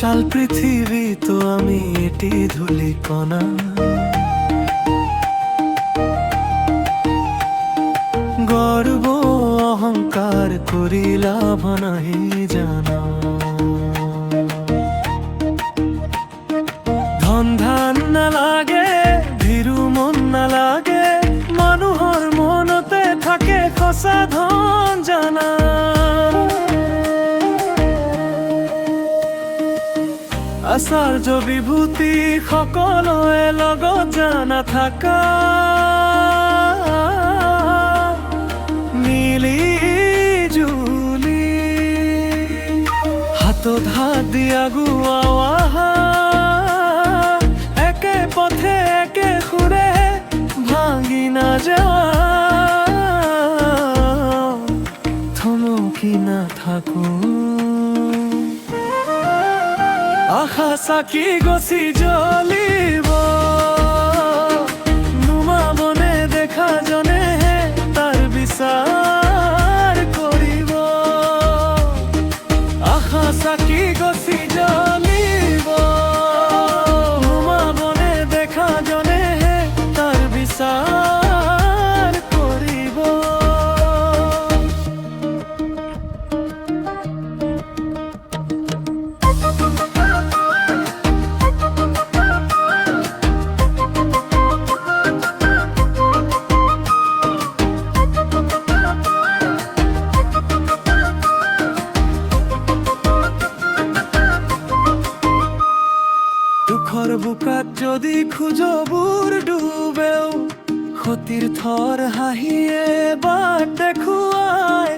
বিশাল পৃথিবী তো আমি এটি ধুলি কণা। গর্ব অহংকার করি লাভ নাহি জানা। ধন ধান নালাগে ভীৰু মন নালাগে, মানুহৰ মনতে থাকে সঁচা ধন জানা। আচাৰ্য বিভূতি সকলোৱে লগত জানা থাকা, মিলি জুলি হাতত হাত দি আগুৱাও, একে পথে একে সুৰে ভাঙি নাযাওঁ, থমকি নাথাকো। আশা চাকি গছি জ্বলিব, নুমাবনে দেখা জনেহে তাৰ বিচাৰ কৰিব। আশা চাকি গছি জ্বলিব, নুমাবনে দেখা জনেহে তাৰ বিচাৰ কৰিব। দুখৰ বোকাত যদি খোজ বুৰ ডুবেও, সতীৰ থৰ হাঁহিয়ে বাট দেখুৱাই।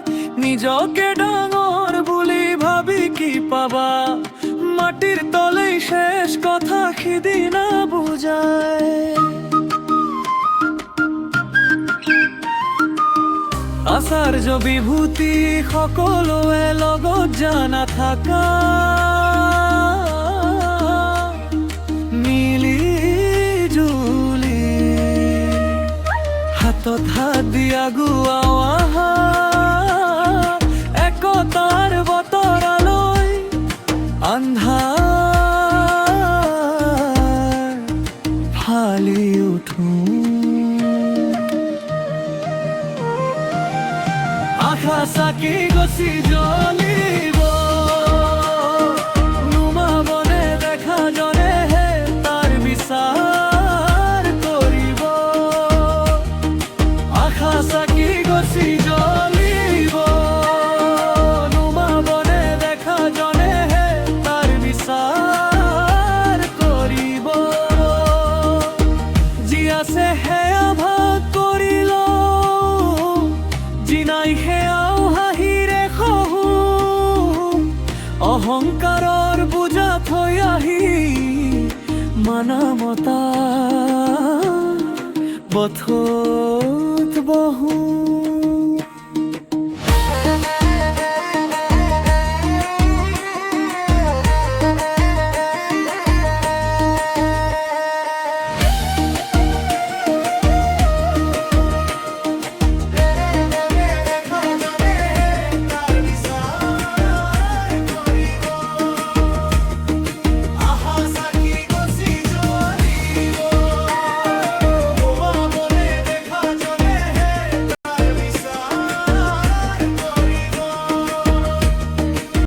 নিজকে ডাঙৰ বুলি ভাবি কি পাবা, মাটিৰ তলেই শেষ কথা সিদিনা বুজায়। আচাৰ্য বিভূতি সকলোৱে লগত জানা থাকা, হাতত হাত দি আগুৱাও, একতাৰ বতৰালৈ আন্ধাৰ ফালি উঠো। আশা চাকি গছি জ্বলিব, নুমাবনে দেখা জনেহে তাৰ বিচাৰ কৰিব। আশা চাকি গছি জ্বলিব, নুমাবনে দেখা জনেহে তাৰ বিচাৰ কৰিব। যি আছে সেয়া ভাগ কৰি লওঁ, যি নাই সেয়াও হাঁহিৰে সহো। অহংকাৰৰ বোজা থৈ আহি মানৱতা পথত বহো।